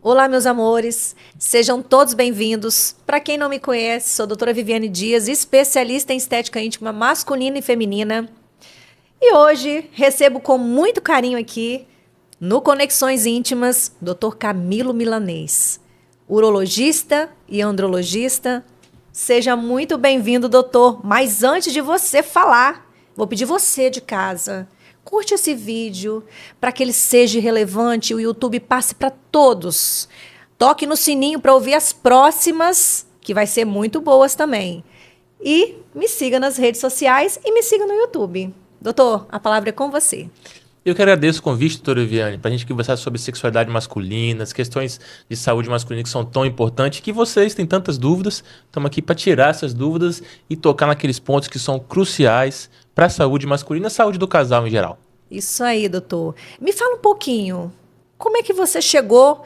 Olá, meus amores, sejam todos bem-vindos. Para quem não me conhece, sou a doutora Viviane Dias, especialista em estética íntima masculina e feminina. E hoje recebo com muito carinho aqui, no Conexões Íntimas, Dr. Camilo Milanês, urologista e andrologista. Seja muito bem-vindo, doutor. Mas antes de você falar, vou pedir você de casa, curte esse vídeo para que ele seja relevante e o YouTube passe para todos. Toque no sininho para ouvir as próximas, que vai ser muito boas também. E me siga nas redes sociais e me siga no YouTube. Doutor, a palavra é com você. Eu que agradeço o convite, doutora Viviane, para a gente conversar sobre sexualidade masculina, as questões de saúde masculina que são tão importantes, que vocês têm tantas dúvidas. Estamos aqui para tirar essas dúvidas e tocar naqueles pontos que são cruciais para a saúde masculina e a saúde do casal em geral. Isso aí, doutor. Me fala um pouquinho, como é que você chegou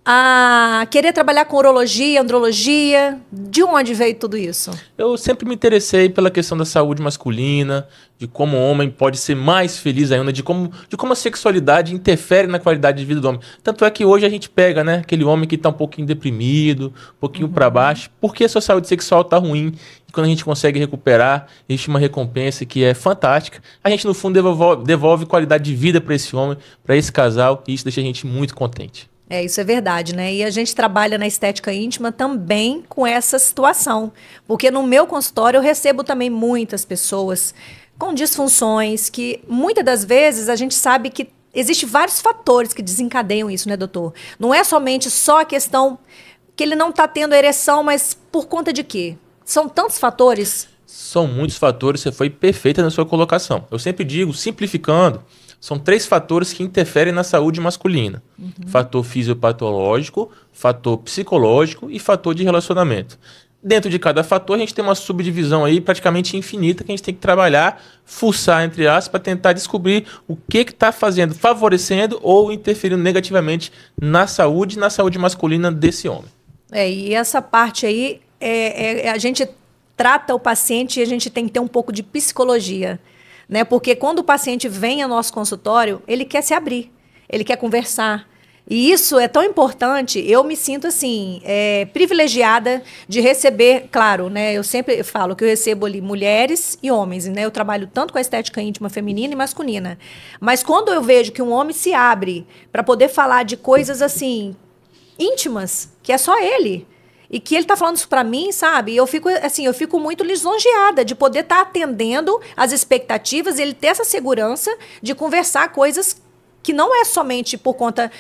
a querer trabalhar com urologia, andrologia? De onde veio tudo isso? Eu sempre me interessei pela questão da saúde masculina, de como o homem pode ser mais feliz ainda, de como a sexualidade interfere na qualidade de vida do homem. Tanto é que hoje a gente pega, né, aquele homem que está um pouquinho deprimido, um pouquinho para baixo, porque a sua saúde sexual está ruim. E quando a gente consegue recuperar, existe uma recompensa que é fantástica. A gente, no fundo, devolve qualidade de vida para esse homem, para esse casal, e isso deixa a gente muito contente. Isso é verdade, né? E a gente trabalha na estética íntima também com essa situação. Porque no meu consultório eu recebo também muitas pessoas com disfunções que muitas das vezes a gente sabe que existem vários fatores que desencadeiam isso, né, doutor? Não é somente só a questão que ele não está tendo ereção, mas por conta de quê? São tantos fatores. São muitos fatores, você foi perfeita na sua colocação. Eu sempre digo, simplificando, são 3 fatores que interferem na saúde masculina. Fator fisiopatológico, fator psicológico e fator de relacionamento. Dentro de cada fator, a gente tem uma subdivisão aí praticamente infinita que a gente tem que trabalhar, fuçar, entre aspas, para tentar descobrir o que está fazendo, favorecendo ou interferindo negativamente na saúde masculina desse homem. E essa parte aí, a gente trata o paciente e a gente tem que ter um pouco de psicologia. Né? Porque quando o paciente vem ao nosso consultório, ele quer se abrir, ele quer conversar. E isso é tão importante, eu me sinto assim, privilegiada de receber, claro, né? Eu sempre falo que eu recebo ali mulheres e homens, né? Eu trabalho tanto com a estética íntima feminina e masculina. Mas quando eu vejo que um homem se abre para poder falar de coisas assim, íntimas, que é só ele, e que ele está falando isso para mim, sabe? Eu fico muito lisonjeada de poder estar atendendo as expectativas e ele ter essa segurança de conversar coisas que não é somente por conta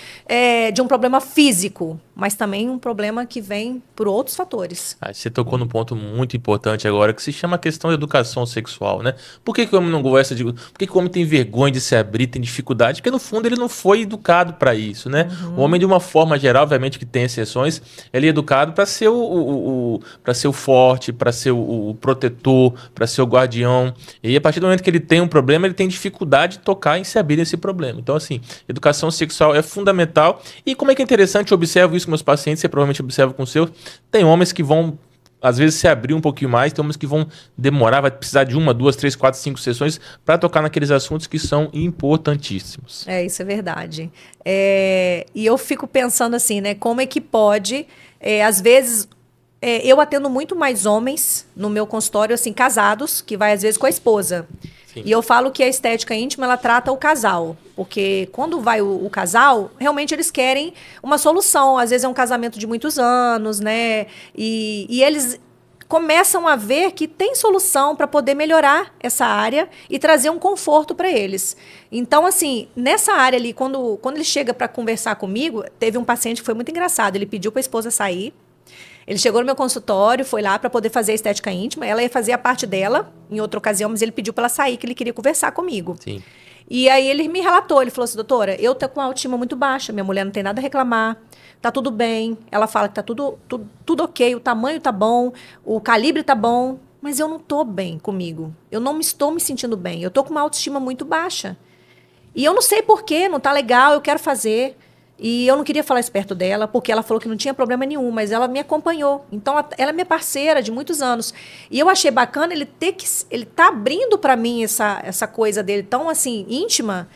de um problema físico, mas também um problema que vem por outros fatores. Você tocou num ponto muito importante agora, que se chama a questão da educação sexual, né? Por que o homem não gosta de... Por que o homem tem vergonha de se abrir, tem dificuldade? Porque, no fundo, ele não foi educado para isso, né? O homem, de uma forma geral, obviamente que tem exceções, ele é educado para ser para ser o forte, para ser o protetor, para ser o guardião. E a partir do momento que ele tem um problema, ele tem dificuldade de tocar em se abrir nesse problema. Então, assim, educação sexual é fundamental. E como é que é interessante, eu observo isso com meus pacientes, você provavelmente observa com o seu, tem homens que vão, às vezes, se abrir um pouquinho mais, tem homens que vão demorar, vai precisar de 1, 2, 3, 4, 5 sessões para tocar naqueles assuntos que são importantíssimos. Isso é verdade. E eu fico pensando assim, né, como é que pode, às vezes... eu atendo muito mais homens no meu consultório, assim, casados, que vai às vezes com a esposa. Sim. E eu falo que a estética íntima, ela trata o casal. Porque quando vai o casal, realmente eles querem uma solução. Às vezes é um casamento de muitos anos, né? E eles começam a ver que tem solução para poder melhorar essa área e trazer um conforto para eles. Então, assim, nessa área ali, quando ele chega para conversar comigo, teve um paciente que foi muito engraçado. Ele pediu para a esposa sair. Ele chegou no meu consultório, foi lá para poder fazer a estética íntima. Ela ia fazer a parte dela em outra ocasião, mas ele pediu para ela sair, que ele queria conversar comigo. Sim. E aí ele me relatou, ele falou assim, doutora, eu tô com a autoestima muito baixa, minha mulher não tem nada a reclamar, tá tudo bem. Ela fala que tá tudo ok, o tamanho tá bom, o calibre tá bom, mas eu não tô bem comigo. Eu não estou me sentindo bem, eu tô com uma autoestima muito baixa. E eu não sei porquê, não tá legal, eu quero fazer. E eu não queria falar isso perto dela, porque ela falou que não tinha problema nenhum, mas ela me acompanhou. Então, ela é minha parceira de muitos anos. E eu achei bacana ele tá abrindo para mim essa coisa dele tão, assim, íntima.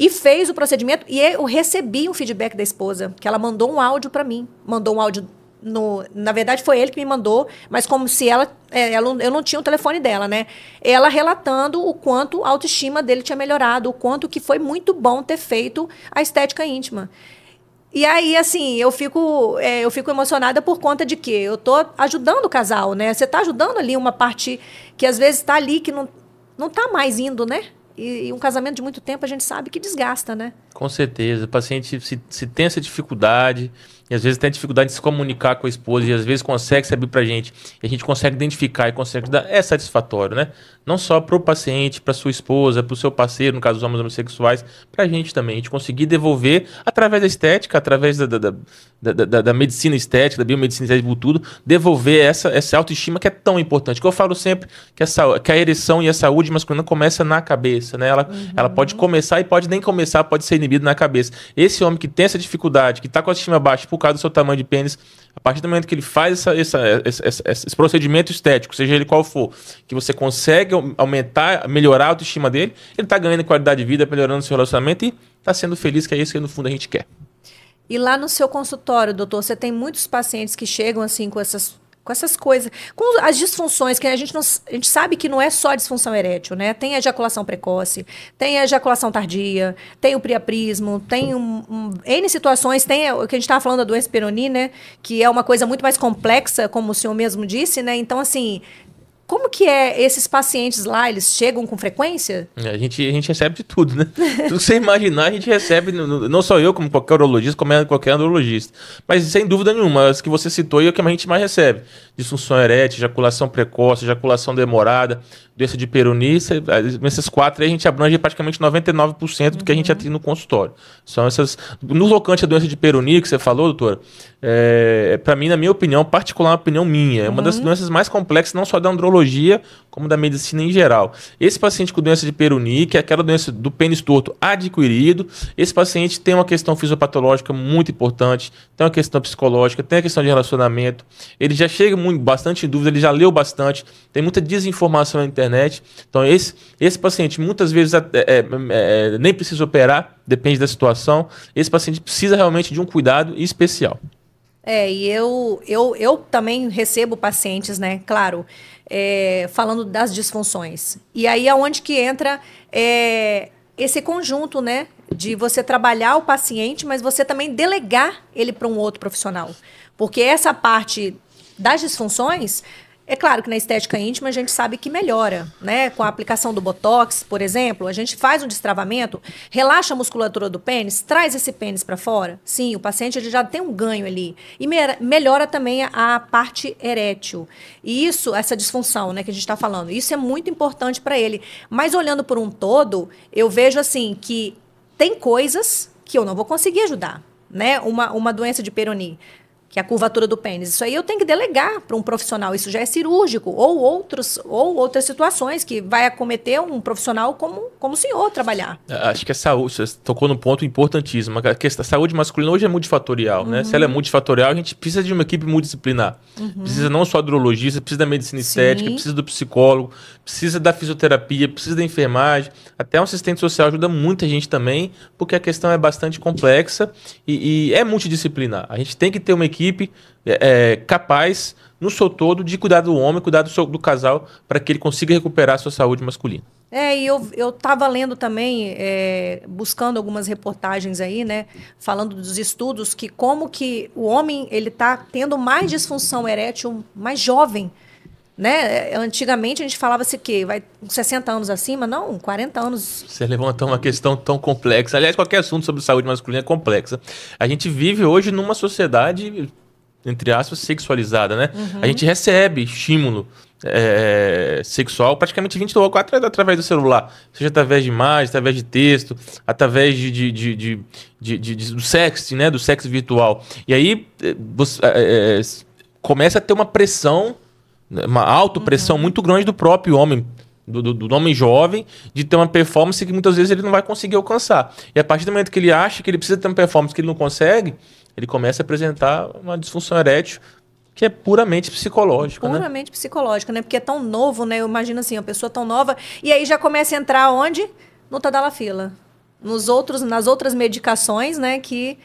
e fez o procedimento, e eu recebi um feedback da esposa, que ela mandou um áudio para mim, mandou um áudio, na verdade foi ele que me mandou, mas como se eu não tinha o telefone dela, né? Ela relatando o quanto a autoestima dele tinha melhorado, o quanto que foi muito bom ter feito a estética íntima. E aí, assim, eu fico emocionada por conta de que eu tô ajudando o casal, né? Você tá ajudando ali uma parte que às vezes tá ali, que não tá mais indo, né? E um casamento de muito tempo a gente sabe que desgasta, né? Com certeza. O paciente se tem essa dificuldade, e às vezes tem dificuldade de se comunicar com a esposa, e às vezes consegue se abrir pra gente, e a gente consegue identificar e consegue dar, é satisfatório, né? Não só pro paciente, pra sua esposa, pro seu parceiro, no caso dos homens homossexuais, pra gente também. A gente conseguir devolver através da estética, através da medicina estética, da biomedicina estética, tudo, devolver essa autoestima que é tão importante. Que eu falo sempre que a ereção e a saúde masculina começa na cabeça, né? Ela pode começar e pode nem começar, pode ser inibida na cabeça. Esse homem que tem essa dificuldade, que está com a autoestima baixa por causa do seu tamanho de pênis, a partir do momento que ele faz esse procedimento estético, seja ele qual for, que você consegue aumentar, melhorar a autoestima dele, ele está ganhando qualidade de vida, melhorando seu relacionamento e está sendo feliz, que é isso que no fundo a gente quer. E lá no seu consultório, doutor, você tem muitos pacientes que chegam assim com essas coisas, com as disfunções, que a gente sabe que não é só disfunção erétil, né? Tem a ejaculação precoce, tem a ejaculação tardia, tem o priapismo, tem N situações, tem o que a gente estava falando da doença Peyronie, né? Que é uma coisa muito mais complexa, como o senhor mesmo disse, né? Então, assim, como que esses pacientes lá, eles chegam com frequência? A gente recebe de tudo, né? Tudo que você imaginar, a gente recebe, não só eu, como qualquer urologista, como qualquer andrologista. Mas, sem dúvida nenhuma, as que você citou é o que a gente mais recebe. Disfunção erétil, ejaculação precoce, ejaculação demorada, doença de Peyronie. Essas 4 aí a gente abrange praticamente 99% do que a gente atende no consultório. São essas... No tocante à doença de Peyronie, que você falou, doutora, para mim, na minha opinião, particular, uma opinião minha, é uma das doenças mais complexas, não só da andrologia, como da medicina em geral. Esse paciente com doença de Peyronie, que é aquela doença do pênis torto adquirido, esse paciente tem uma questão fisiopatológica muito importante, tem uma questão psicológica, tem a questão de relacionamento, ele já chega bastante em dúvida, ele já leu bastante, tem muita desinformação na internet. Então, esse paciente muitas vezes nem precisa operar, depende da situação. Esse paciente precisa realmente de um cuidado especial. E eu também recebo pacientes, né? Claro, falando das disfunções. E aí é onde que entra esse conjunto, né? De você trabalhar o paciente, mas você também delegar ele para um outro profissional. Porque essa parte das disfunções, é claro que na estética íntima a gente sabe que melhora, né? Com a aplicação do Botox, por exemplo, a gente faz um destravamento, relaxa a musculatura do pênis, traz esse pênis para fora. Sim, o paciente ele já tem um ganho ali. E melhora também a parte erétil. E isso, essa disfunção, né, que a gente está falando, isso é muito importante para ele. Mas olhando por um todo, eu vejo assim que tem coisas que eu não vou conseguir ajudar, né? Uma doença de Peyronie, que é a curvatura do pênis. Isso aí eu tenho que delegar para um profissional. Isso já é cirúrgico. Ou outras situações que vai acometer um profissional como o senhor trabalhar. Acho que a saúde, você tocou num ponto importantíssimo. A saúde masculina hoje é multifatorial, né? Se ela é multifatorial, a gente precisa de uma equipe multidisciplinar. Precisa não só do urologista, precisa da medicina estética, precisa do psicólogo, precisa da fisioterapia, precisa da enfermagem. Até um assistente social ajuda muita gente também, porque a questão é bastante complexa e é multidisciplinar. A gente tem que ter uma equipe capaz, no seu todo, de cuidar do homem, cuidar do casal, para que ele consiga recuperar a sua saúde masculina. E eu estava lendo também, buscando algumas reportagens aí, né, falando dos estudos, que como que o homem ele está tendo mais disfunção erétil mais jovem. Né? Antigamente a gente falava-se que vai com 60 anos acima, não, 40 anos. Você levantou uma questão tão complexa. Aliás, qualquer assunto sobre saúde masculina é complexa. A gente vive hoje numa sociedade, entre aspas, sexualizada, né? A gente recebe estímulo sexual praticamente 24 horas através do celular. Seja através de imagens, através de texto, através do sexting, né? Do sexo virtual. E aí você começa a ter uma pressão, uma autopressão muito grande do próprio homem, do homem jovem, de ter uma performance que muitas vezes ele não vai conseguir alcançar. E a partir do momento que ele acha que ele precisa ter uma performance que ele não consegue, ele começa a apresentar uma disfunção erétil que é puramente psicológica. Puramente psicológica, né? Porque é tão novo, né? Eu imagino assim, uma pessoa tão nova, e aí já começa a entrar onde? No tadalafila. nas outras medicações, né, que,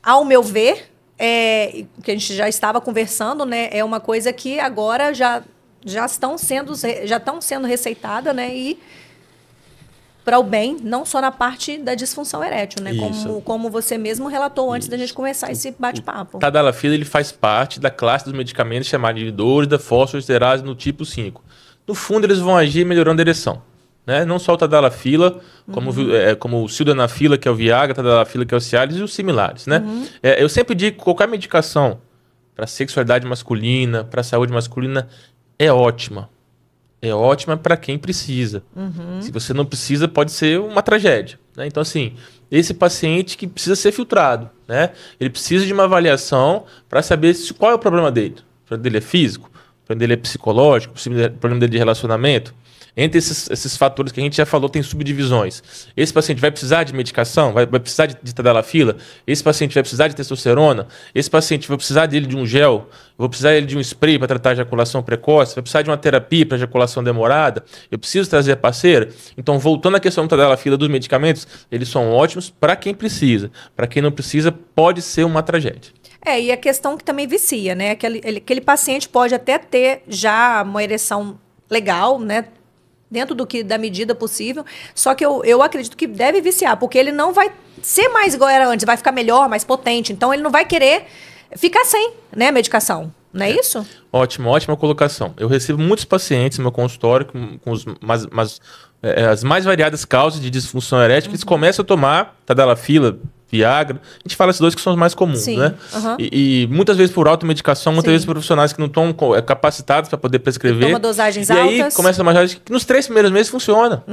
ao meu ver, que a gente já estava conversando, né, é uma coisa que agora já estão sendo receitadas, né, e para o bem, não só na parte da disfunção erétil, né, como você mesmo relatou antes da gente começar esse bate-papo. O tadalafila, ele faz parte da classe dos medicamentos chamados de inibidores da fosfoesterase no tipo 5. No fundo, eles vão agir melhorando a ereção. Né? Não só o tadalafila, como o sildenafila, que é o Viagra, tadalafila, que é o Cialis, e os similares. Né? Eu sempre digo que qualquer medicação para sexualidade masculina, para saúde masculina, é ótima. É ótima para quem precisa. Se você não precisa, pode ser uma tragédia. Né? Então, assim, esse paciente que precisa ser filtrado, né? Ele precisa de uma avaliação para saber qual é o problema dele. O problema dele é físico? O problema dele é psicológico? O problema dele é de relacionamento? Entre esses fatores que a gente já falou, tem subdivisões. Esse paciente vai precisar de medicação? Vai precisar de tadalafila? Esse paciente vai precisar de testosterona? Esse paciente vai precisar dele de um gel? Vou precisar dele de um spray para tratar a ejaculação precoce? Vai precisar de uma terapia para ejaculação demorada? Eu preciso trazer a parceira? Então, voltando à questão do tadalafila dos medicamentos, eles são ótimos para quem precisa. Para quem não precisa, pode ser uma tragédia. E a questão que também vicia, né? Aquele paciente pode até ter já uma ereção legal, né? Dentro da medida possível, só que eu acredito que deve viciar, porque ele não vai ser mais igual era antes, vai ficar melhor, mais potente, então ele não vai querer ficar sem, né, medicação, não é isso? Ótima colocação. Eu recebo muitos pacientes no meu consultório com as mais variadas causas de disfunção erétil, que eles começam a tomar tadalafila, Viagra. A gente fala esses dois que são os mais comuns, né? E muitas vezes por automedicação, muitas vezes por profissionais que não estão capacitados para poder prescrever. Toma dosagens altas. E aí começa a tomar que nos 3 primeiros meses funciona.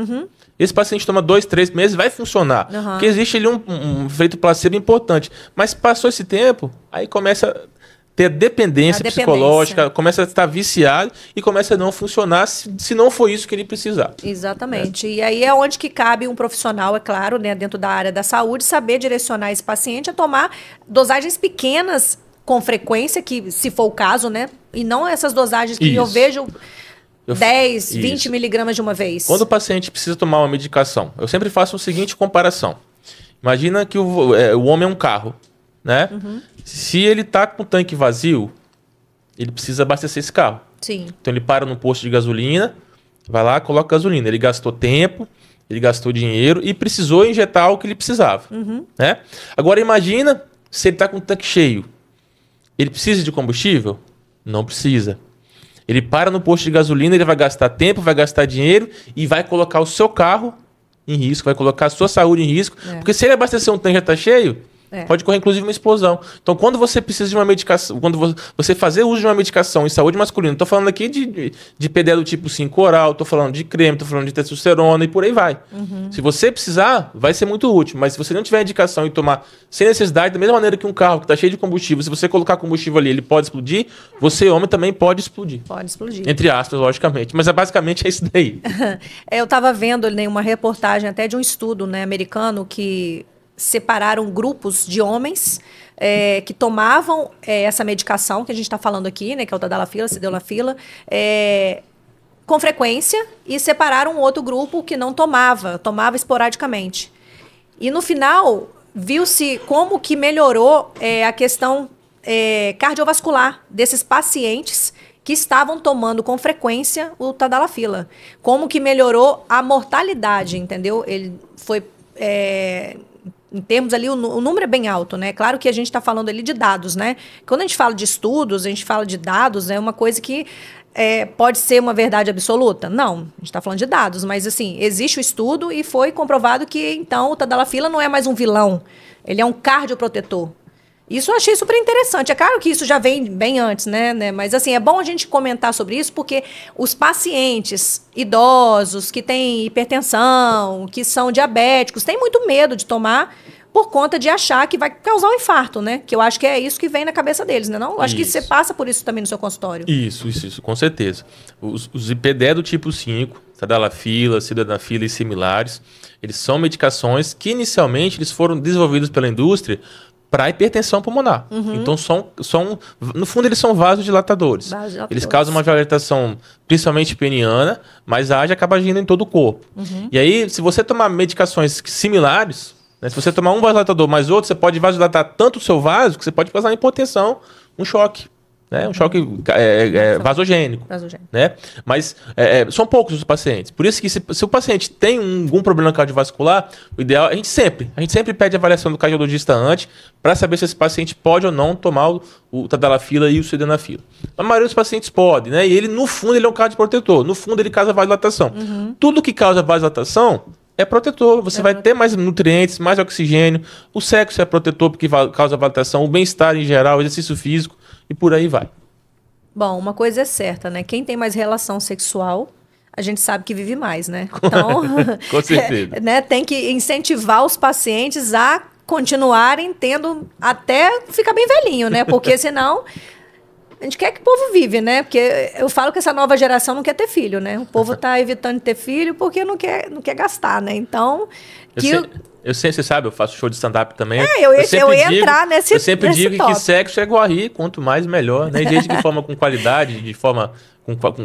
Esse paciente toma 2, 3 meses, vai funcionar. Porque existe ali um efeito placebo importante. Mas passou esse tempo, aí começa a ter dependência psicológica, começa a estar viciado e começa a não funcionar se não for isso que ele precisar. Exatamente. E aí é onde que cabe um profissional, é claro, né, dentro da área da saúde, saber direcionar esse paciente a tomar dosagens pequenas com frequência, que se for o caso, né? E não essas dosagens que eu vejo 10, 20 miligramas de uma vez. Quando o paciente precisa tomar uma medicação, eu sempre faço a seguinte comparação. Imagina que o homem é um carro, né? Se ele está com o tanque vazio, ele precisa abastecer esse carro. Sim. Então ele para no posto de gasolina, vai lá, coloca gasolina. Ele gastou tempo, ele gastou dinheiro e precisou injetar o que ele precisava. Né? Agora imagina se ele está com o tanque cheio. Ele precisa de combustível? Não precisa. Ele para no posto de gasolina, ele vai gastar tempo, vai gastar dinheiro e vai colocar o seu carro em risco, vai colocar a sua saúde em risco. Porque se ele abastecer um tanque e já está cheio, pode correr, inclusive, uma explosão. Então, quando você precisa de uma medicação, quando você fazer uso de uma medicação em saúde masculina, estou falando aqui de PDE do tipo 5 oral, estou falando de creme, estou falando de testosterona e por aí vai. Se você precisar, vai ser muito útil. Mas se você não tiver indicação e tomar sem necessidade, da mesma maneira que um carro que está cheio de combustível, se você colocar combustível ali, ele pode explodir, você, homem, também pode explodir. Pode explodir. Entre aspas, logicamente. Mas basicamente é isso daí. Eu estava vendo uma reportagem até de um estudo, né, americano que separaram grupos de homens que tomavam essa medicação que a gente está falando aqui, né, que é o tadalafila, sildenafila, com frequência, e separaram um outro grupo que não tomava esporadicamente. E no final, viu-se como que melhorou a questão cardiovascular desses pacientes que estavam tomando com frequência o tadalafila. Como que melhorou a mortalidade, entendeu? Ele foi... em termos ali, o número é bem alto, né? Claro que a gente está falando ali de dados, né? Quando a gente fala de estudos, a gente fala de dados, é uma coisa que pode ser uma verdade absoluta? Não, a gente está falando de dados, mas assim, existe o estudo e foi comprovado que, então, o tadalafila não é mais um vilão, ele é um cardioprotetor. Isso eu achei super interessante. É claro que isso já vem bem antes, né? Mas assim, é bom a gente comentar sobre isso, porque os pacientes idosos que têm hipertensão, que são diabéticos, têm muito medo de tomar por conta de achar que vai causar um infarto, né? Que eu acho que é isso que vem na cabeça deles, né? Não? Eu acho que você passa por isso também no seu consultório. Isso, com certeza. Os IPDE do tipo 5, tadalafila, sildenafila e similares, eles são medicações que inicialmente eles foram desenvolvidos pela indústria para hipertensão pulmonar. Então, no fundo, eles são vasodilatadores. Eles causam uma dilatação principalmente peniana, mas a AGE acaba agindo em todo o corpo. E aí, se você tomar medicações similares, né, se você tomar um vasodilatador mais outro, você pode vasodilatar tanto o seu vaso que você pode causar hipotensão, um choque. Né? Um choque vasogênico. Né? Mas são poucos os pacientes. Por isso que se o paciente tem algum problema cardiovascular, o ideal, a gente sempre pede avaliação do cardiologista antes para saber se esse paciente pode ou não tomar o tadalafila e o sildenafila. A maioria dos pacientes pode, né? E ele, no fundo, ele é um cardioprotetor. No fundo, ele causa vasodilatação. Tudo que causa vasodilatação é protetor. Você vai ter mais nutrientes, mais oxigênio. O sexo é protetor porque causa vasodilatação. O bem-estar em geral, o exercício físico. E por aí vai. Bom, uma coisa é certa, né? Quem tem mais relação sexual, a gente sabe que vive mais, né? Então, com certeza. Né? Tem que incentivar os pacientes a continuarem tendo até ficar bem velhinho, né? Porque senão a gente quer que o povo vive, né? Porque eu falo que essa nova geração não quer ter filho, né? O povo está evitando ter filho porque não quer gastar, né? Então, eu sei, você sabe, eu faço show de stand-up também. Eu ia entrar nesse Eu sempre digo top. que sexo é igual a rir, quanto mais melhor, né? Desde de forma com qualidade, de forma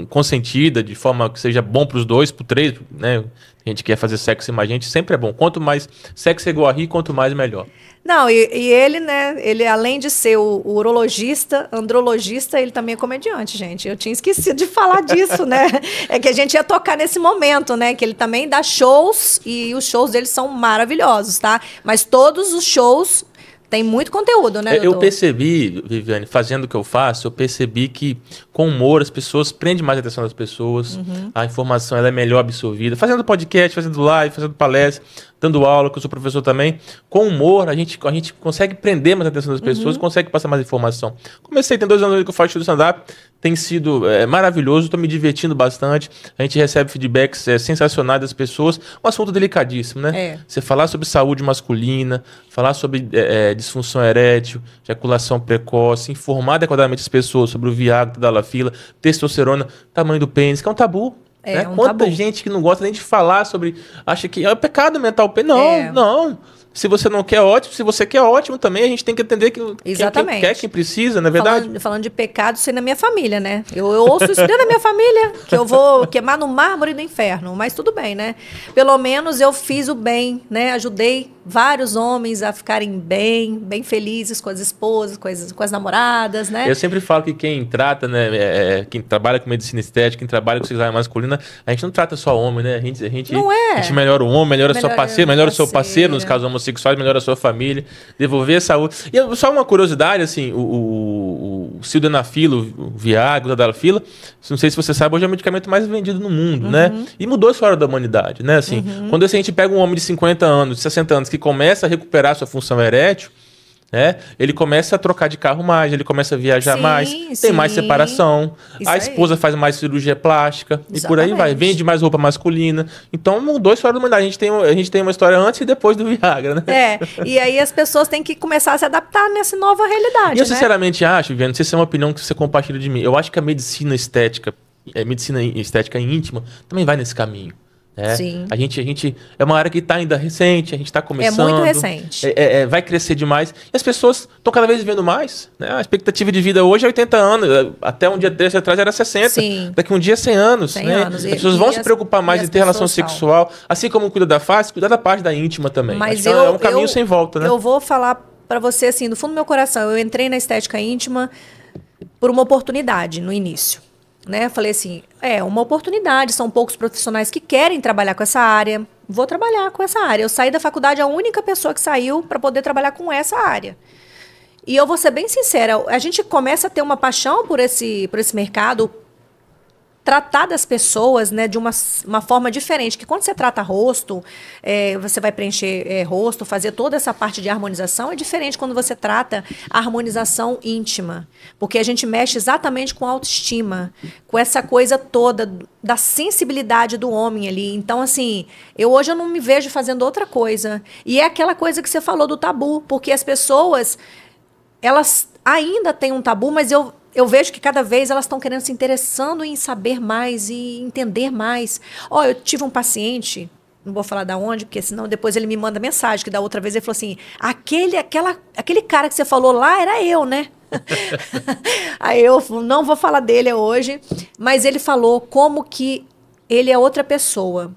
consentida, de forma que seja bom para os dois, para três, né? A gente quer fazer sexo mais gente, sempre é bom. Quanto mais sexo é igual a rir, quanto mais melhor. Não, e ele, né, ele além de ser o urologista, andrologista, ele também é comediante, gente. Eu tinha esquecido de falar disso, né? É que a gente ia tocar nesse momento, né? Que ele também dá shows e os shows dele são maravilhosos, tá? Mas todos os shows têm muito conteúdo, né, doutor? Eu percebi, Viviane, fazendo o que eu faço, eu percebi que com humor as pessoas prendem mais a atenção das pessoas, a informação ela é melhor absorvida. Fazendo podcast, fazendo live, fazendo palestra, dando aula, que eu sou professor também, com humor a gente consegue prender mais a atenção das pessoas, consegue passar mais informação. Comecei, tem 2 anos que eu faço show de stand-up, tem sido maravilhoso, estou me divertindo bastante, a gente recebe feedbacks sensacionais das pessoas, um assunto delicadíssimo, né? Você falar sobre saúde masculina, falar sobre disfunção erétil, ejaculação precoce, informar adequadamente as pessoas sobre o Viagra, tadalafila, testosterona, tamanho do pênis, que é um tabu. Né? Quanta gente que não gosta nem de falar sobre... Acha que é pecado mental. Não. Se você não quer, ótimo. Se você quer, ótimo também. A gente tem que entender que quem quer, quem precisa, não é verdade? Falando de pecado, isso aí na minha família, né? Eu ouço isso dentro da minha família, que eu vou queimar no mármore do inferno. Mas tudo bem, né? Pelo menos eu fiz o bem, né? Ajudei vários homens a ficarem bem felizes com as esposas, com as namoradas, né? Eu sempre falo que quem trata, né? Quem trabalha com medicina estética, quem trabalha com sexualidade masculina, a gente não trata só homem, né? A gente melhora o homem, melhora seu parceiro, melhora o seu parceiro, nos casos homossexuais, melhora a sua família, devolver a saúde. E só uma curiosidade, assim, o sildenafila, o Viagra, o tadalafila, não sei se você sabe, hoje é o medicamento mais vendido no mundo, né? E mudou a história da humanidade, né? Assim, quando a gente pega um homem de 50 anos, de 60 anos, que começa a recuperar sua função erétil, né? Ele começa a trocar de carro mais, ele começa a viajar mais, tem mais separação, a esposa faz mais cirurgia plástica, e por aí vai, vende mais roupa masculina. Então mudou a história da humanidade. A gente tem uma história antes e depois do Viagra, né? E aí as pessoas têm que começar a se adaptar nessa nova realidade. E eu sinceramente acho, Viviane, não sei se é uma opinião que você compartilha de mim, eu acho que a medicina estética íntima também vai nesse caminho. Sim. A gente é uma área que está ainda recente, a gente está começando. É muito recente. Vai crescer demais. E as pessoas estão cada vez vivendo mais. Né? A expectativa de vida hoje é 80 anos. Até um dia desse atrás era 60. Sim. Daqui um dia 100 anos. 100 né? anos. As pessoas vão se preocupar mais em ter relação sexual. Assim como cuida da face, cuidar da parte da íntima também. Mas é um caminho sem volta, né? Eu vou falar para você assim, do fundo do meu coração. Eu entrei na estética íntima por uma oportunidade no início. Né? Falei assim, uma oportunidade, são poucos profissionais que querem trabalhar com essa área, vou trabalhar com essa área. Eu saí da faculdade, a única pessoa que saiu para poder trabalhar com essa área. E eu vou ser bem sincera, a gente começa a ter uma paixão por esse mercado, tratar das pessoas, né, de uma forma diferente, que quando você trata rosto, você vai preencher rosto, fazer toda essa parte de harmonização, é diferente quando você trata a harmonização íntima, porque a gente mexe exatamente com a autoestima, com essa coisa toda da sensibilidade do homem ali. Então, assim, hoje eu não me vejo fazendo outra coisa. E é aquela coisa que você falou do tabu, porque as pessoas, elas ainda têm um tabu, mas eu vejo que cada vez elas estão se interessando em saber mais e entender mais. Eu tive um paciente não vou falar da onde, porque senão depois ele me manda mensagem, que da outra vez ele falou assim, aquele cara que você falou lá era eu, né? Aí eu não vou falar dele hoje, mas ele falou como que ele é outra pessoa.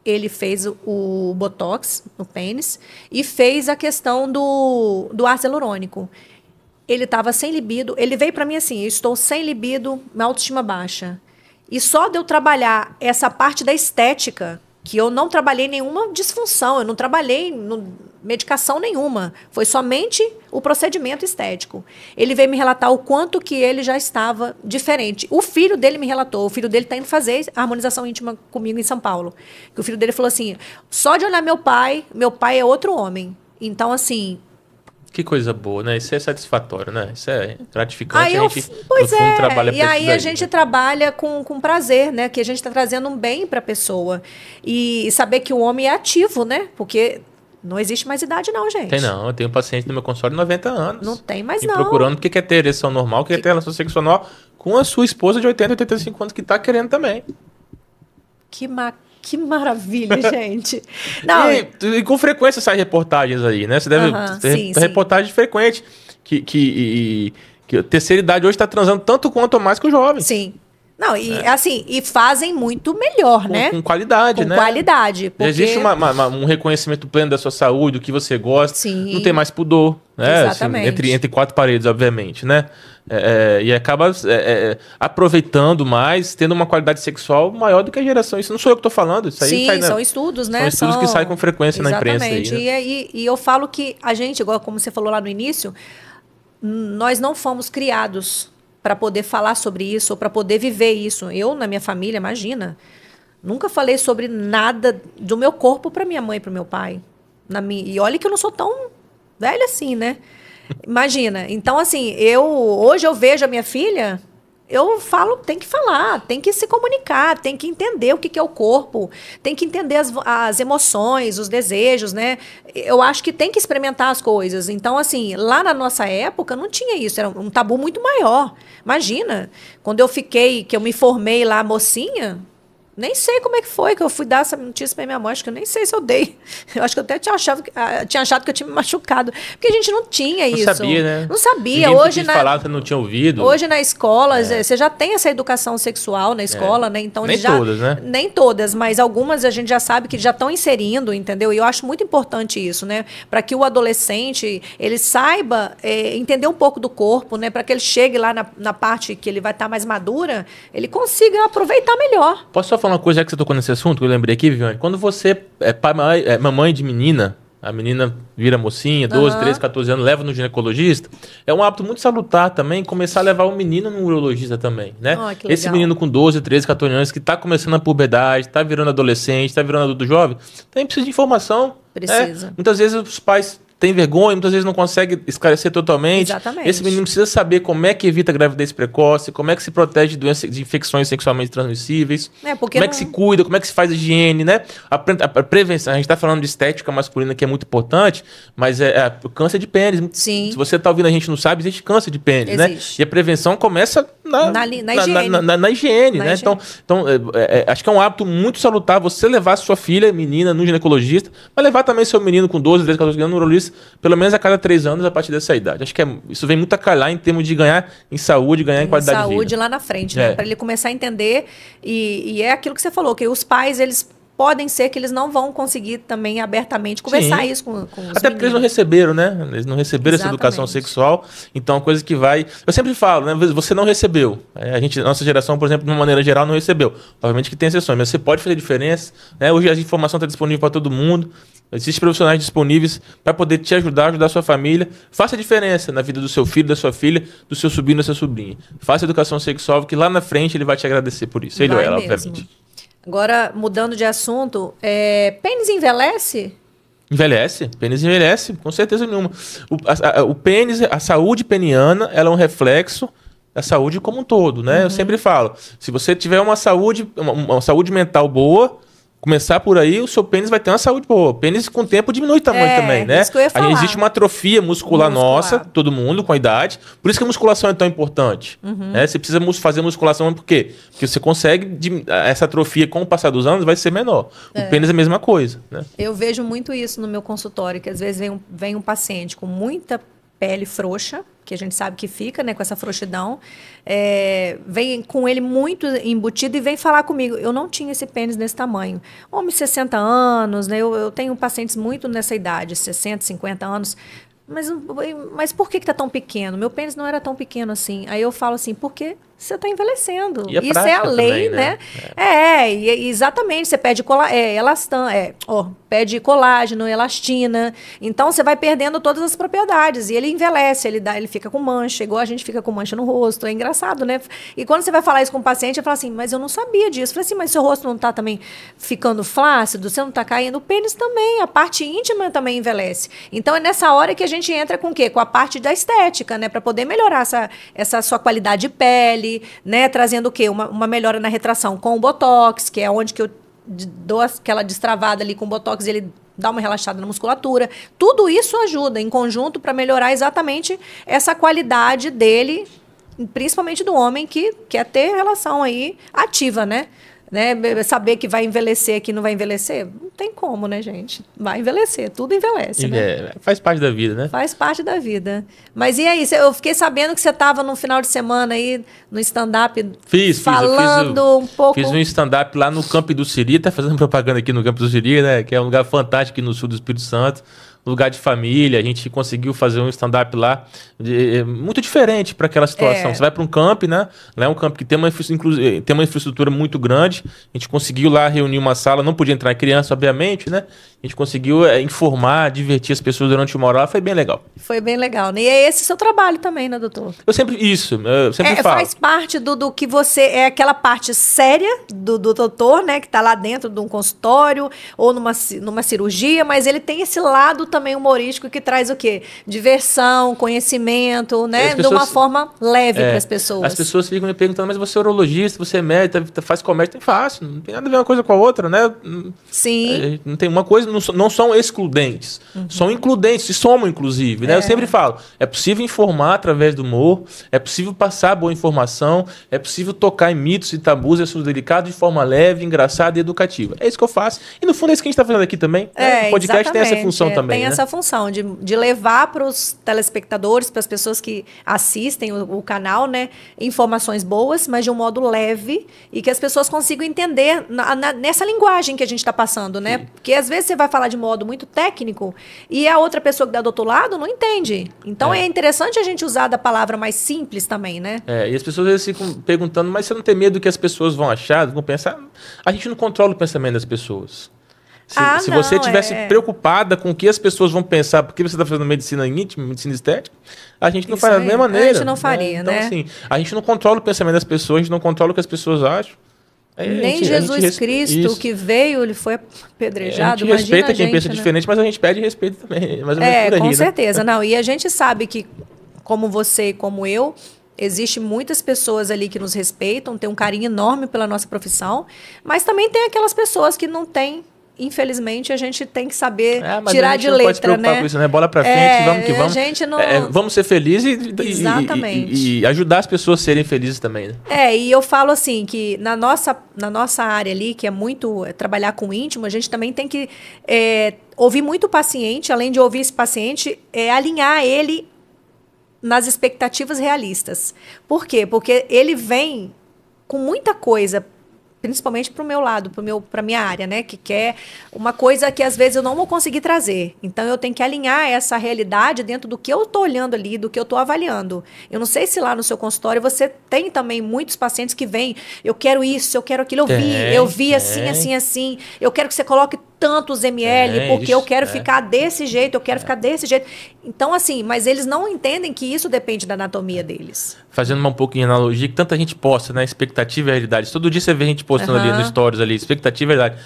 Ele fez o Botox no pênis e fez a questão do ácido hialurônico. Ele estava sem libido. Ele veio para mim assim, eu estou sem libido, minha autoestima baixa. E só de eu trabalhar essa parte da estética, que eu não trabalhei nenhuma disfunção, eu não trabalhei medicação nenhuma. Foi somente o procedimento estético. Ele veio me relatar o quanto que ele já estava diferente. O filho dele me relatou, o filho dele está indo fazer a harmonização íntima comigo em São Paulo. Que o filho dele falou assim, só de olhar meu pai é outro homem. Então, assim... Que coisa boa, né? Isso é satisfatório, né? Isso é gratificante. Aí a gente, no fundo, trabalha pra e aí isso daí, a gente né? trabalha com prazer, né? Que a gente está trazendo um bem para a pessoa. E saber que o homem é ativo, né? Porque não existe mais idade não, gente. Tem não. Eu tenho um paciente no meu consultório de 90 anos. Não tem mais me não. procurando porque quer ter ereção normal, quer ter relação sexual normal com a sua esposa de 80, 85 anos que tá querendo também. Que maravilha, gente. Não, E com frequência sai reportagens aí, né? Você deve ter reportagem frequente que a terceira idade hoje está transando tanto quanto ou mais que o jovem. Sim. Não, e assim, e fazem muito melhor, né? Com qualidade, né? Com qualidade. Porque... Existe um reconhecimento pleno da sua saúde, do que você gosta. Sim. Não tem mais pudor, né? Exatamente. Assim, entre quatro paredes, obviamente, né? E acaba aproveitando mais, tendo uma qualidade sexual maior do que a geração. Isso não sou eu que estou falando. Isso aí sim, sai, são estudos, né? São estudos que saem com frequência Exatamente. na imprensa. Aí, né? E eu falo que a gente, igual como você falou lá no início, nós não fomos criados para poder falar sobre isso ou para poder viver isso. Eu, na minha família, imagina, nunca falei sobre nada do meu corpo para minha mãe e para o meu pai. E olha que eu não sou tão velha assim, né? Imagina. Então, assim, hoje eu vejo a minha filha, eu falo, tem que falar, tem que se comunicar, tem que entender o que é o corpo, tem que entender as emoções, os desejos, né? Eu acho que tem que experimentar as coisas. Então, assim, lá na nossa época não tinha isso, era um tabu muito maior. Imagina, quando que eu me formei lá mocinha, nem sei como é que foi que eu fui dar essa notícia para minha mãe. Acho que eu nem sei se eu dei. Eu acho que eu até tinha achado que eu tinha me machucado. Porque a gente não tinha isso. Não sabia, né? Não sabia. Ninguém hoje falar, você não tinha ouvido. Hoje na escola, você já tem essa educação sexual na escola, né? Então, nem todas, né? Nem todas, mas algumas a gente já sabe que já estão inserindo, entendeu? E eu acho muito importante isso, né? Para que o adolescente, ele saiba entender um pouco do corpo, né? Para que ele chegue lá na parte que ele vai estar mais madura, ele consiga aproveitar melhor. Posso só falar uma coisa, já que você tocou nesse assunto, que eu lembrei aqui, Viviane? Quando você é mamãe de menina, a menina vira mocinha, 12, 13, 14 anos, leva no ginecologista, é um hábito muito salutar também começar a levar o menino no urologista também, né? Oh, esse menino com 12, 13, 14 anos, que está começando a puberdade, está virando adolescente, está virando adulto jovem, também precisa de informação. Precisa. Muitas vezes os pais têm vergonha, muitas vezes não conseguem esclarecer totalmente. Exatamente. Esse menino precisa saber como é que evita a gravidez precoce, como é que se protege de doenças, de infecções sexualmente transmissíveis, como é que se cuida, como é que se faz a higiene, né? A prevenção, a gente está falando de estética masculina que é muito importante, mas o câncer de pênis. Sim. Se você está ouvindo a gente não sabe, existe câncer de pênis, né? E a prevenção começa na higiene, né? Então, acho que é um hábito muito salutar você levar sua filha, menina, no ginecologista, mas levar também seu menino com 12, 13, 14 anos no urologista, pelo menos a cada 3 anos a partir dessa idade. Acho que isso vem muito a calhar em termos de ganhar em saúde, ganhar em qualidade de vida. Saúde lá na frente, né? Para ele começar a entender. E é aquilo que você falou, que os pais, eles podem ser que eles não vão conseguir também abertamente conversar isso com os Até porque eles não receberam, né? Eles não receberam essa educação sexual. Então, coisa que vai... Eu sempre falo, né? Você não recebeu. Nossa geração, por exemplo, de uma maneira geral, não recebeu. Obviamente que tem exceções, mas você pode fazer diferença. Né? Hoje a informação está disponível para todo mundo. Existem profissionais disponíveis para poder te ajudar a sua família. Faça a diferença na vida do seu filho, da sua filha, do seu sobrinho, da sua sobrinha. Faça educação sexual, que lá na frente ele vai te agradecer por isso. Ele ou ela, obviamente. Agora, mudando de assunto, pênis envelhece? Envelhece, pênis envelhece, com certeza nenhuma. O pênis, a saúde peniana, ela é um reflexo da saúde como um todo, né? Eu sempre falo, se você tiver uma saúde mental boa, Começar por aí, o seu pênis vai ter uma saúde boa. O pênis com o tempo diminui o tamanho também, né? Isso que eu ia falar. Aí existe uma atrofia muscular nossa, todo mundo com a idade. Por isso que a musculação é tão importante. Né? Você precisa fazer musculação por quê? Porque você consegue, essa atrofia com o passar dos anos vai ser menor. O pênis é a mesma coisa. Né? Eu vejo muito isso no meu consultório, que às vezes vem um paciente com muita pele frouxa, que a gente sabe que fica, né, com essa frouxidão, vem com ele muito embutido e vem falar comigo. Eu não tinha esse pênis nesse tamanho. Homem de 60 anos, né, eu tenho pacientes muito nessa idade, 60, 50 anos, mas por que está tão pequeno? Meu pênis não era tão pequeno assim. Aí eu falo assim, porque você está envelhecendo. E a isso é a lei, também, né? Exatamente. Você perde perde colágeno, elastina. Então, você vai perdendo todas as propriedades. E ele envelhece, ele fica com mancha, igual a gente fica com mancha no rosto. É engraçado, né? E quando você vai falar isso com o paciente, ele fala assim, mas eu não sabia disso. Eu falei assim, mas seu rosto não está também ficando flácido? Você não está caindo? O pênis também, a parte íntima também envelhece. Então, é nessa hora que a gente entra com o quê? Com a parte da estética, né? Para poder melhorar essa sua qualidade de pele, né, trazendo o quê? Uma melhora na retração com o Botox, que é onde que eu dou aquela destravada ali com o Botox e ele dá uma relaxada na musculatura. Tudo isso ajuda em conjunto para melhorar exatamente essa qualidade dele, principalmente do homem que quer ter relação aí ativa, né? Saber que vai envelhecer, que não vai envelhecer, não tem como, né, gente? Vai envelhecer, tudo envelhece, né? Faz parte da vida, né? Faz parte da vida. Mas e aí, eu fiquei sabendo que você estava no final de semana aí, no stand-up, falando um pouco... Fiz um stand-up lá no Campo do Siri, tá fazendo propaganda aqui no Campo do Siri, né? Que é um lugar fantástico aqui no sul do Espírito Santo. Lugar de família, a gente conseguiu fazer um stand-up lá muito diferente para aquela situação. Você vai para um camp, né? Lá é um camp que tem uma infraestrutura muito grande. A gente conseguiu lá reunir uma sala, não podia entrar criança, obviamente, né? A gente conseguiu informar, divertir as pessoas durante uma hora lá, foi bem legal. Foi bem legal, né? E é esse seu trabalho também, né, doutor? Eu sempre falo. Faz parte do que você... É aquela parte séria do doutor, né? Que está lá dentro de um consultório ou numa cirurgia, mas ele tem esse lado também humorístico que traz o quê? Diversão, conhecimento, né? De uma forma leve para as pessoas. As pessoas ficam me perguntando, mas você é urologista, você é médico, faz comédia, tem fácil, não tem nada a ver uma coisa com a outra, né? Sim. Não tem uma coisa, não são excludentes, são includentes, se somam inclusive, né? Eu sempre falo, é possível informar através do humor, é possível passar boa informação, é possível tocar em mitos e tabus e assuntos delicados de forma leve, engraçada e educativa. É isso que eu faço. E no fundo é isso que a gente está fazendo aqui também. Né? O podcast tem essa função também. Tem essa função de levar para os telespectadores, para as pessoas que assistem o canal, né, informações boas, mas de um modo leve e que as pessoas consigam entender nessa linguagem que a gente está passando, né? Sim. Porque às vezes você vai falar de modo muito técnico e a outra pessoa que está do outro lado não entende. Então é interessante a gente usar da palavra mais simples também, né? E as pessoas às vezes ficam perguntando, mas você não tem medo do que as pessoas vão achar, vão pensar? A gente não controla o pensamento das pessoas. Se você estivesse preocupada com o que as pessoas vão pensar, porque você está fazendo medicina íntima, medicina estética, a gente não faz da mesma maneira. A gente não faria, né? Então, assim, a gente não controla o pensamento das pessoas, a gente não controla o que as pessoas acham. Nem Jesus Cristo que veio, ele foi apedrejado. A gente respeita quem pensa diferente, mas a gente pede respeito também. Com certeza. Não, e a gente sabe que, como você e como eu, existe muitas pessoas ali que nos respeitam, tem um carinho enorme pela nossa profissão, mas também tem aquelas pessoas que não têm. Infelizmente, a gente tem que saber tirar de letra, né? Pode se preocupar com isso, né? Bola pra frente, vamos que vamos. A gente não... vamos ser felizes e ajudar as pessoas a serem felizes também, né? E eu falo assim, que na nossa área ali, que é muito trabalhar com o íntimo, a gente também tem que ouvir muito o paciente, além de ouvir esse paciente, alinhar ele nas expectativas realistas. Por quê? Porque ele vem com muita coisa, principalmente para o meu lado, para a minha área, né? Que quer uma coisa que às vezes eu não vou conseguir trazer. Então eu tenho que alinhar essa realidade dentro do que eu estou olhando ali, do que eu estou avaliando. Eu não sei se lá no seu consultório você tem também muitos pacientes que vêm, eu quero isso, eu quero aquilo, eu vi assim, eu quero que você coloque tantos ml, porque eu quero ficar desse jeito, eu quero ficar desse jeito. Então, assim, mas eles não entendem que isso depende da anatomia deles. Fazendo um pouquinho de analogia, que tanta gente posta, né? Expectativa e realidade. Todo dia você vê a gente postando ali no stories ali, expectativa e realidade.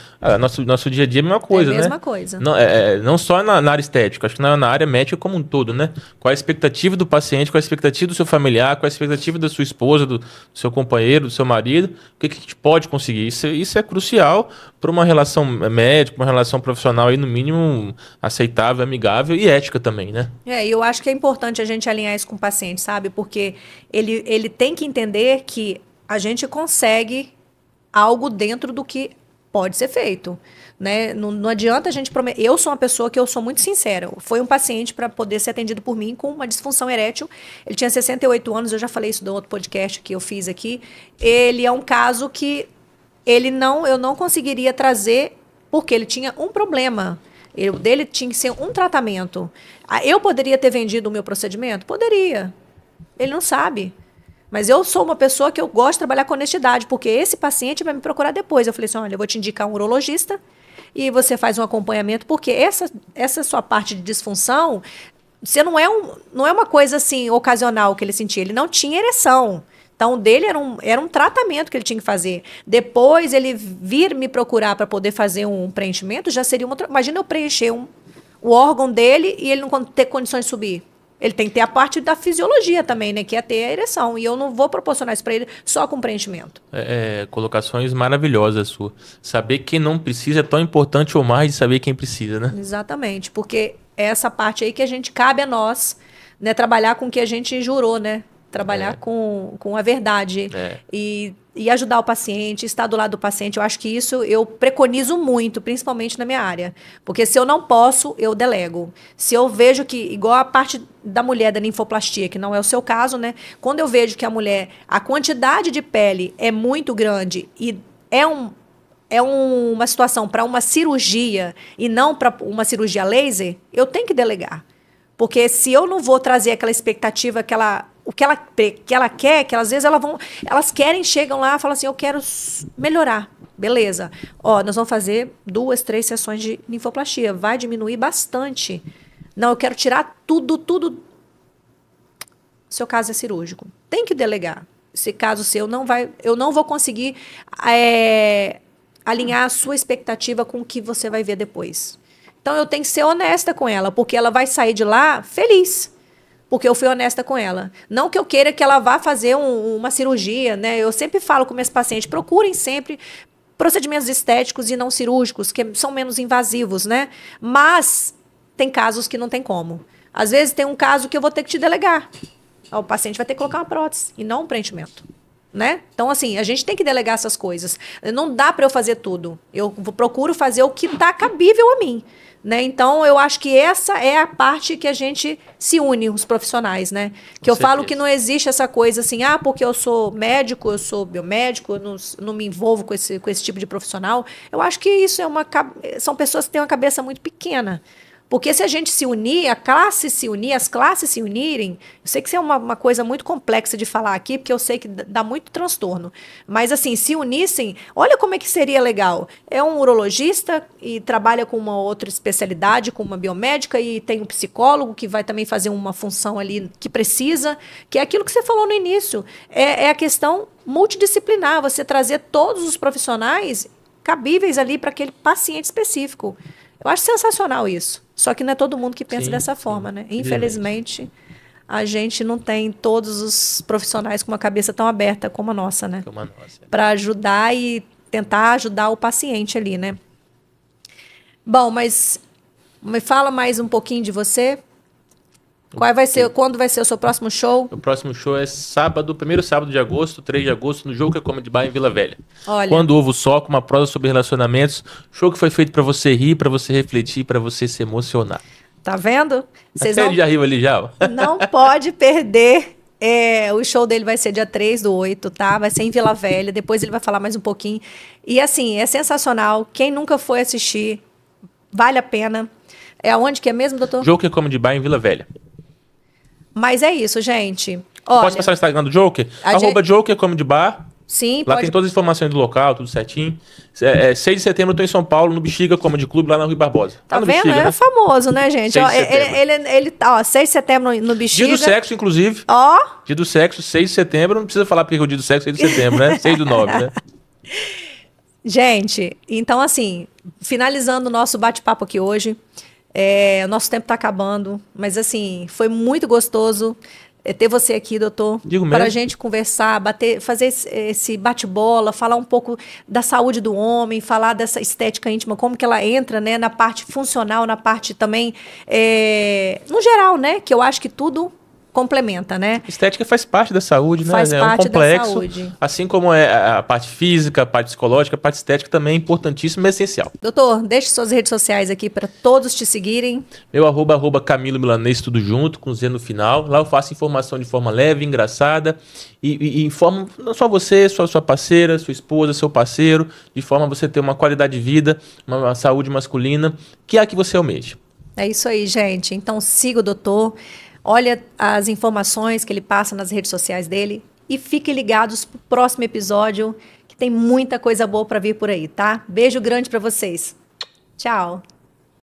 Nosso dia a dia é a mesma coisa, né? É a mesma coisa. Não só na área estética, acho que na área médica como um todo, né? Qual a expectativa do paciente, qual a expectativa do seu familiar, qual a expectativa da sua esposa, do seu companheiro, do seu marido, o que a gente pode conseguir. Isso é crucial para uma relação médica, uma relação profissional aí, no mínimo, aceitável, amigável e ética também, né? E eu acho que é importante a gente alinhar isso com o paciente, sabe? Porque ele tem que entender que a gente consegue algo dentro do que pode ser feito, né? Não adianta a gente prometer. Eu sou uma pessoa que eu sou muito sincera. Foi um paciente para poder ser atendido por mim com uma disfunção erétil. Ele tinha 68 anos, eu já falei isso no outro podcast que eu fiz aqui. Ele é um caso que eu não conseguiria trazer porque ele tinha um problema. O dele tinha que ser um tratamento. Eu poderia ter vendido o meu procedimento? Poderia. Ele não sabe. Mas eu sou uma pessoa que eu gosto de trabalhar com honestidade, porque esse paciente vai me procurar depois. Eu falei assim, olha, eu vou te indicar um urologista e você faz um acompanhamento, porque essa sua parte de disfunção, você não é uma coisa assim ocasional que ele sentia. Ele não tinha ereção. Então, o dele era um tratamento que ele tinha que fazer. Depois, ele vir me procurar para poder fazer um preenchimento, já seria uma outra... Imagina eu preencher o órgão dele e ele não ter condições de subir. Ele tem que ter a parte da fisiologia também, né? Que é ter a ereção. E eu não vou proporcionar isso para ele só com preenchimento. Colocações maravilhosas sua. Saber quem não precisa é tão importante ou mais de saber quem precisa, né? Exatamente. Porque é essa parte aí que a gente cabe a nós, né? Trabalhar com o que a gente jurou, né? Trabalhar com a verdade e ajudar o paciente, estar do lado do paciente. Eu acho que isso eu preconizo muito, principalmente na minha área. Porque se eu não posso, eu delego. Se eu vejo que, igual a parte da mulher da ninfoplastia, que não é o seu caso, né? Quando eu vejo que a mulher, a quantidade de pele é muito grande e uma situação para uma cirurgia e não para uma cirurgia laser, eu tenho que delegar. Porque se eu não vou trazer aquela expectativa, o que ela quer, que às vezes elas querem, chegam lá e falam assim, eu quero melhorar. Beleza. Nós vamos fazer 2, 3 sessões de linfoplastia. Vai diminuir bastante. Não, eu quero tirar tudo. O seu caso é cirúrgico. Tem que delegar. Esse caso seu eu não vou conseguir alinhar a sua expectativa com o que você vai ver depois. Então, eu tenho que ser honesta com ela, porque ela vai sair de lá feliz, porque eu fui honesta com ela. Não que eu queira que ela vá fazer uma cirurgia, né? Eu sempre falo com meus pacientes, procurem sempre procedimentos estéticos e não cirúrgicos, que são menos invasivos, né? Mas tem casos que não tem como. Às vezes, tem um caso que eu vou ter que te delegar. O paciente vai ter que colocar uma prótese e não um preenchimento. Né? Então, assim, a gente tem que delegar essas coisas. Não dá para eu fazer tudo. Eu procuro fazer o que está cabível a mim. Né? Então, eu acho que essa é a parte que a gente se une, os profissionais, né? Que eu falo que não existe essa coisa assim, porque eu sou médico, eu sou biomédico, eu não me envolvo com esse tipo de profissional. Eu acho que isso são pessoas que têm uma cabeça muito pequena. Porque se a gente se unir, as classes se unirem, eu sei que isso é uma coisa muito complexa de falar aqui, porque eu sei que dá muito transtorno. Mas, assim, se unissem, olha como é que seria legal. É um urologista e trabalha com uma outra especialidade, com uma biomédica, e tem um psicólogo que vai também fazer uma função ali que precisa, que é aquilo que você falou no início. É a questão multidisciplinar, você trazer todos os profissionais cabíveis ali para aquele paciente específico. Eu acho sensacional isso. Só que não é todo mundo que pensa dessa forma, né? Infelizmente, a gente não tem todos os profissionais com uma cabeça tão aberta como a nossa, né? Como a nossa. Para ajudar e tentar ajudar o paciente ali, né? Bom, mas me fala mais um pouquinho de você. Quando vai ser o seu próximo show? O próximo show é sábado, primeiro sábado de agosto, 3 de agosto, no Joker Comedy Bar em Vila Velha. Olha. Quando o Ovo Soca, uma prosa sobre relacionamentos. Show que foi feito pra você rir, pra você refletir, pra você se emocionar. Tá vendo? Ele já riu ali já? Não pode perder. O show dele vai ser dia 3/8, tá? Vai ser em Vila Velha. Depois ele vai falar mais um pouquinho. E assim, é sensacional. Quem nunca foi assistir, vale a pena. É aonde que é mesmo, doutor? Joker Comedy Bar em Vila Velha. Mas é isso, gente. Olha, posso passar o Instagram do Joker? Joker Comedy Bar. Sim, lá tem todas as informações do local, tudo certinho. 6 de setembro eu tô em São Paulo, no Bexiga Comedy Club, lá na Rui Barbosa. Tá vendo? Bexiga, né? Famoso, né, gente? 6 de setembro no Bexiga. Dia do sexo, inclusive. Dia do sexo, 6 de setembro. Não precisa falar porque é o dia do sexo, 6 de setembro, né? 6/9, né? Gente, então assim, finalizando o nosso bate-papo aqui hoje, o nosso tempo está acabando, mas assim, foi muito gostoso. ter você aqui, doutor, Digo para a mesmo. gente conversar, fazer esse bate-bola, falar um pouco da saúde do homem, falar dessa estética íntima, como que ela entra, né, na parte funcional, na parte também, no geral, né, que eu acho que tudo complementa, né? Estética faz parte da saúde, né? Faz É um parte da complexo. saúde. Assim como é a parte física, a parte psicológica, a parte estética também é importantíssima e essencial. Doutor, deixe suas redes sociais aqui para todos te seguirem. Meu arroba Camilo Milanês, tudo junto, com Z no final. Lá eu faço informação de forma leve, engraçada e informo não só você, sua parceira, sua esposa, seu parceiro, de forma a você ter uma qualidade de vida, uma saúde masculina, que é a que você almeja. É isso aí, gente. Então siga o doutor, olha as informações que ele passa nas redes sociais dele e fiquem ligados pro próximo episódio, que tem muita coisa boa para vir por aí, tá? Beijo grande para vocês. Tchau.